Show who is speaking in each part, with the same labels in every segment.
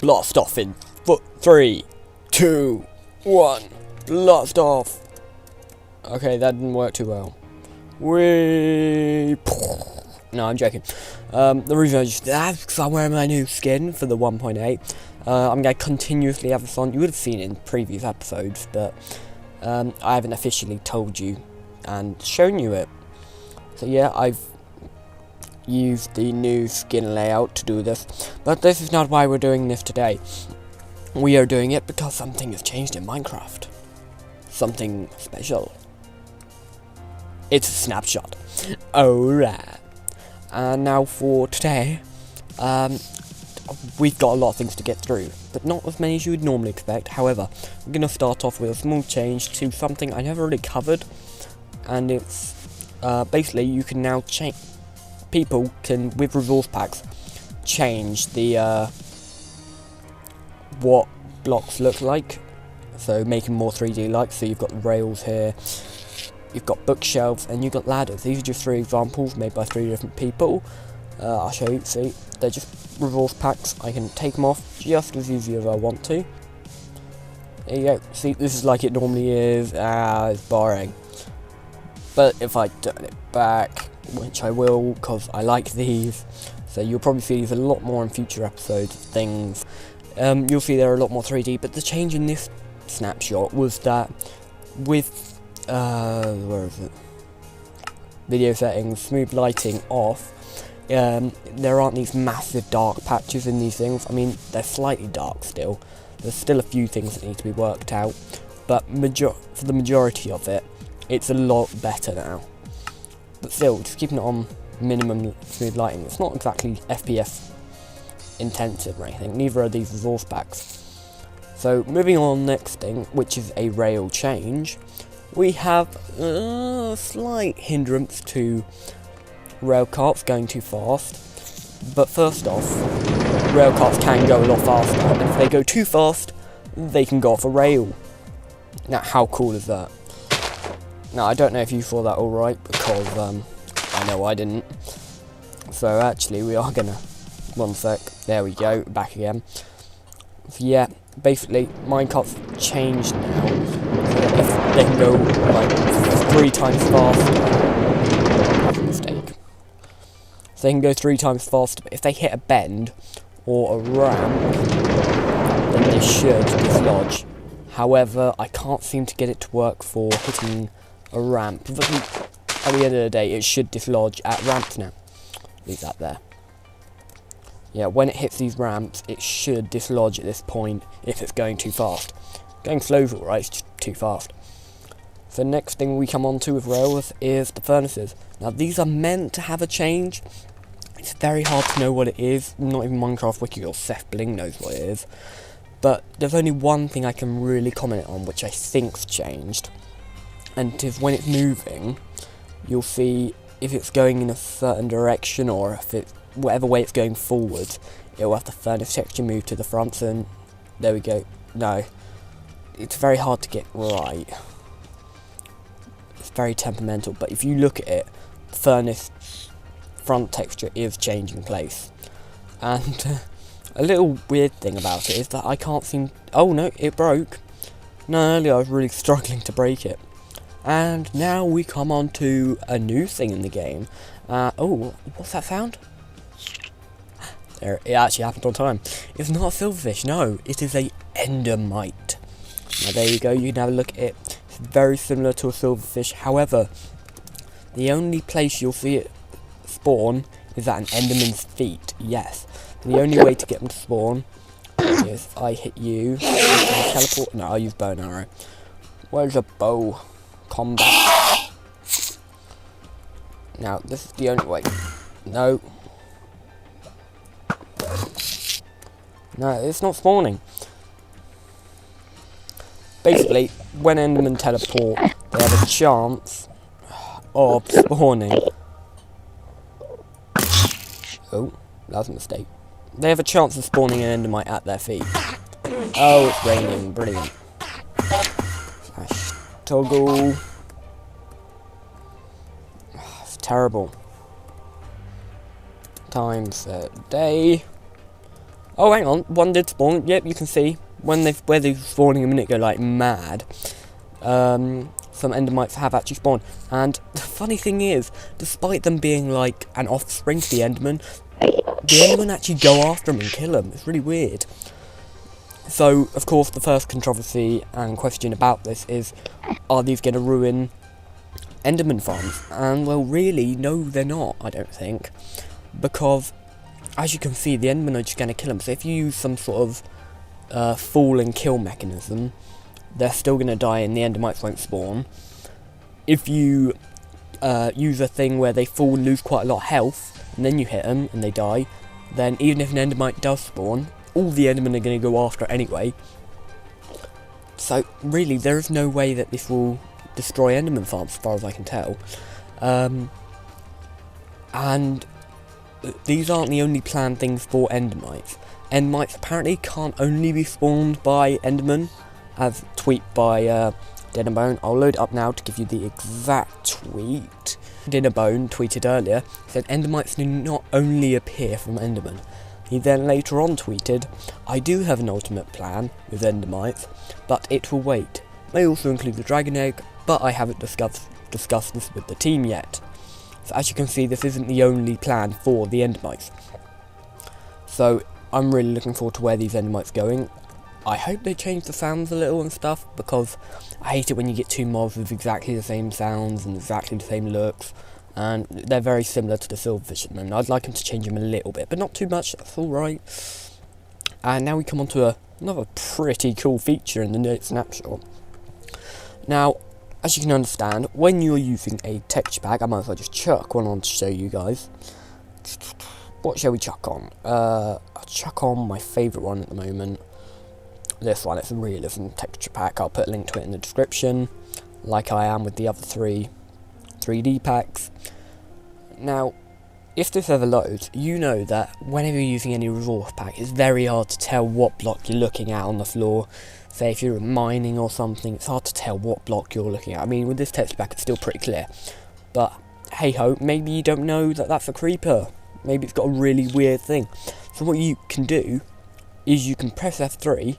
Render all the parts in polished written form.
Speaker 1: blast off in 3, 2, 1, blast off. Okay, that didn't work too well. No, I'm joking. The reason I just did that is because I'm wearing my new skin for the 1.8. I'm going to continuously have this on. You would have seen it in previous episodes, but I haven't officially told you and shown you it. So yeah, I've used the new skin layout to do this, but this is not why we're doing this today. We are doing it because something has changed in Minecraft. Something special. It's a snapshot. Alright. And now for today, we've got a lot of things to get through, but not as many as you would normally expect. However, we're going to start off with a small change to something I never really covered, and it's basically you can now change. People can, with resource packs, change the what blocks look like, so making more 3D like. So you've got rails here, you've got bookshelves, and you've got ladders. These are just 3 examples made by 3 different people. I'll show you. See, they're just resource packs. I can take them off just as easy as I want to. There you go. See, this is like it normally is. It's boring. But if I turn it back, which I will, because I like these, so you'll probably see these a lot more in future episodes of things. You'll see they're a lot more 3D, but the change in this snapshot was that with where is it? Video settings, smooth lighting off. There aren't these massive dark patches in these things. I mean, they're slightly dark still. There's still a few things that need to be worked out, but for the majority of it, it's a lot better now. But still, just keeping it on minimum smooth lighting. It's not exactly FPS intensive or anything. Neither are these resource packs. So moving on, next thing, which is a rail change. We have a slight hindrance to rail carts going too fast. But first off, rail carts can go a lot faster, and if they go too fast, they can go off a rail. Now, how cool is that? Now, I don't know if you saw that alright, because I know I didn't. So actually, we are gonna, one sec, there we go, back again. So yeah, basically, minecarts changed now, so that if they can go like 3 times faster. That's a mistake. So they can go 3 times faster, but if they hit a bend or a ramp, then they should dislodge. However, I can't seem to get it to work for hitting a ramp. At the end of the day, it should dislodge at ramps now. Leave that there. Yeah, when it hits these ramps, it should dislodge at this point if it's going too fast. Going slow's alright, it's just too fast. So next thing we come on to with rails is the furnaces. Now these are meant to have a change. It's very hard to know what it is. Not even Minecraft Wiki or Seth Bling knows what it is. But there's only one thing I can really comment on, which I think's changed. And it is when it's moving, you'll see if it's going in a certain direction or if it's whatever way it's going forward, it will have the furnace texture move to the front, and there we go. No, it's very hard to get right. It's very temperamental, but if you look at it, the furnace front texture is changing place. And a little weird thing about it is that I can't seem... Oh no, it broke. No, earlier I was really struggling to break it. And now we come on to a new thing in the game. Oh, what's that sound? There, it actually happened on time. It's not a silverfish, no, it is a Endermite. Now there you go, you can have a look at it. It's very similar to a silverfish, however, the only place you'll see it spawn is at an Enderman's feet, yes. The only way to get them to spawn is I hit you, teleport, no, I'll use bow and arrow. Where's a bow? Combat. Now, this is the only way. No. No, it's not spawning. Basically, when Endermen teleport, they have a chance of spawning. Oh, that was a mistake. They have a chance of spawning an Endermite at their feet. Oh, it's raining. Brilliant. Slash toggle. It's terrible. Times a day. Oh, hang on, one did spawn. Yep, you can see where they were spawning a minute ago like mad. Some Endermites have actually spawned, and the funny thing is, despite them being like an offspring to the Endermen actually go after them and kill them. It's really weird. So, of course, the first controversy and question about this is, are these going to ruin Enderman farms? And, well, really, no, they're not, I don't think. Because, as you can see, the Endermen are just going to kill them. So if you use some sort of fall and kill mechanism, they're still going to die and the Endermites won't spawn. If you use a thing where they fall and lose quite a lot of health, and then you hit them and they die, then even if an Endermite does spawn, all the Endermen are going to go after it anyway. So really, there is no way that this will destroy Enderman farms, as far as I can tell. And these aren't the only planned things for Endermites. Endermites apparently can't only be spawned by Endermen, as tweet by Dinnerbone. I'll load it up now to give you the exact tweet. Dinnerbone tweeted earlier, said Endermites do not only appear from Endermen. He then later on tweeted, I do have an ultimate plan with Endermites, but it will wait. May also include the dragon egg, but I haven't discussed this with the team yet. So as you can see, this isn't the only plan for the Endermites. So I'm really looking forward to where these Endermites going. I hope they change the sounds a little and stuff, because I hate it when you get two mobs with exactly the same sounds and exactly the same looks, and they're very similar to the silverfish at the moment. I'd like them to change them a little bit, but not too much, that's alright. And now we come on to another pretty cool feature in the snapshot. Now, as you can understand, when you're using a texture pack, I might as well just chuck one on to show you guys. What shall we chuck on? I'll chuck on my favourite one at the moment. This one, it's a realism texture pack. I'll put a link to it in the description, like I am with the other three 3D packs. Now, if this ever loads, you know that whenever you're using any resource pack, it's very hard to tell what block you're looking at on the floor. Say if you're mining or something, it's hard to tell what block you're looking at. I mean, with this texture pack, it's still pretty clear. But, hey ho, maybe you don't know that that's a creeper. Maybe it's got a really weird thing. So what you can do is you can press F3,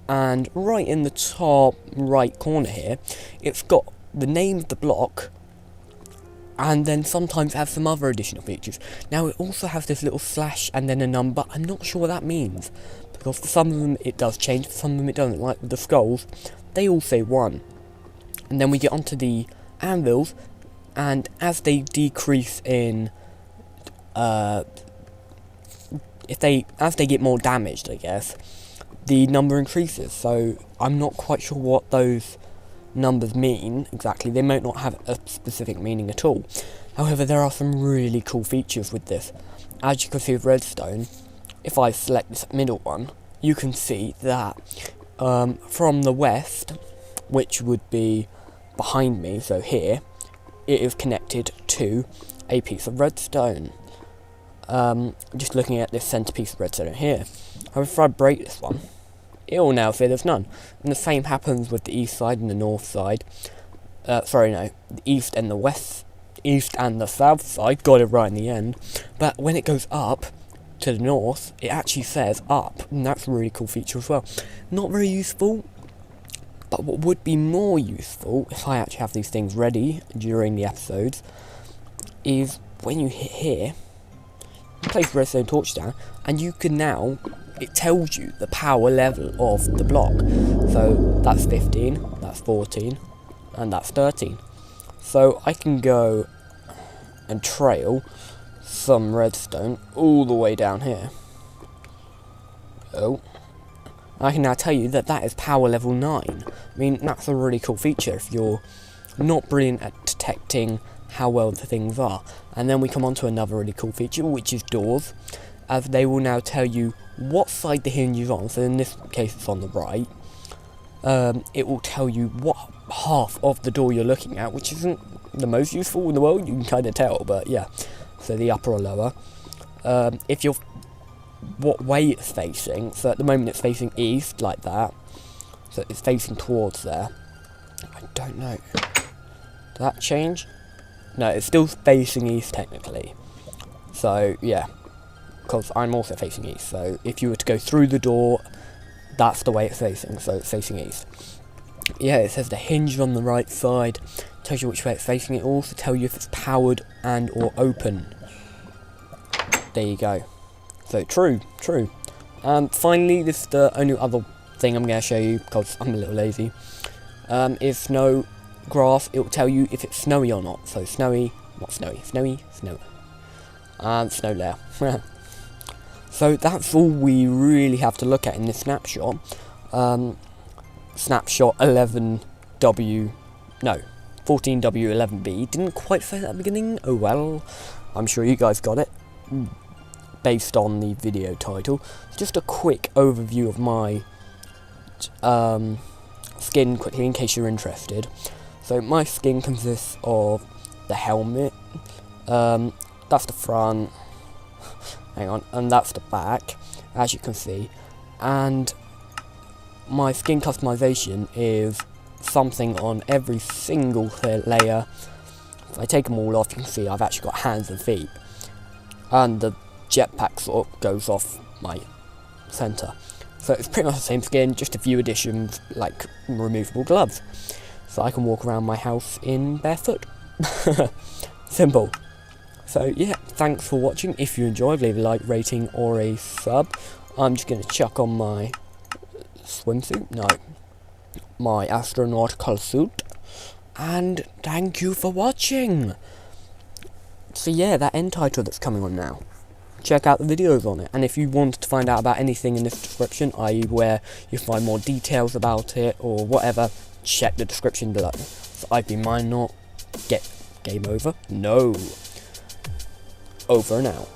Speaker 1: and right in the top right corner here, it's got the name of the block, and then sometimes has some other additional features. Now it also has this little slash and then a number. I'm not sure what that means, because for some of them it does change, for some of them it doesn't. Like with the skulls, they all say 1. And then we get onto the anvils, and as they decrease in as they get more damaged, I guess, the number increases. So I'm not quite sure what those numbers mean exactly. They might not have a specific meaning at all. However, there are some really cool features with this. As you can see with redstone, if I select this middle one, you can see that from the west, which would be behind me, so here, it is connected to a piece of redstone. Just looking at this centerpiece of redstone here. However, if I break this one, it will now say there's none. And the same happens with the east side and the north side. The east and the west, east and the south side, got it right in the end. But when it goes up to the north, it actually says up, and that's a really cool feature as well. Not very useful, but what would be more useful, if I actually have these things ready during the episodes, is when you hit here, you place the redstone torch down, and you can now, it tells you the power level of the block. So that's 15, that's 14, and that's 13. So I can go and trail some redstone all the way down here. Oh, I can now tell you that that is power level 9. I mean, that's a really cool feature if you're not brilliant at detecting how well the things are. And then we come on to another really cool feature, which is doors, as they will now tell you what side the hinge is on. So in this case it's on the right. It will tell you what half of the door you're looking at, which isn't the most useful in the world, you can kind of tell, but yeah. So the upper or lower. If you're, what way it's facing, so at the moment it's facing east, like that. So it's facing towards there. I don't know. Did that change? No, it's still facing east technically. So, yeah. because I'm also facing east, so if you were to go through the door, that's the way it's facing, so it's facing east. Yeah, it says the hinge on the right side, tells you which way it's facing. It also tells you if it's powered and or open. There you go. So true. Finally, this is the only other thing I'm going to show you, because I'm a little lazy. Is snow graph. It will tell you if it's snowy or not. So snowy, not snowy, snowy, snow. And snow layer. So that's all we really have to look at in this snapshot. Snapshot 14W11B. Didn't quite say that at the beginning. Oh well. I'm sure you guys got it. Based on the video title. Just a quick overview of my skin quickly in case you're interested. So my skin consists of the helmet. That's the front. Hang on, and that's the back, as you can see. And my skin customization is something on every single layer. If I take them all off, you can see I've actually got hands and feet. And the jetpack sort of goes off my centre. So it's pretty much the same skin, just a few additions, like removable gloves. So I can walk around my house in barefoot. Simple. So yeah, thanks for watching. If you enjoyed, leave a like, rating or a sub. I'm just going to chuck on my swimsuit, no, my astronautical suit. And thank you for watching. So yeah, that end title that's coming on now, check out the videos on it. And if you want to find out about anything in this description, i.e. where you find more details about it or whatever, check the description below. So I've been Minenaut. Get game over? No. Over and out.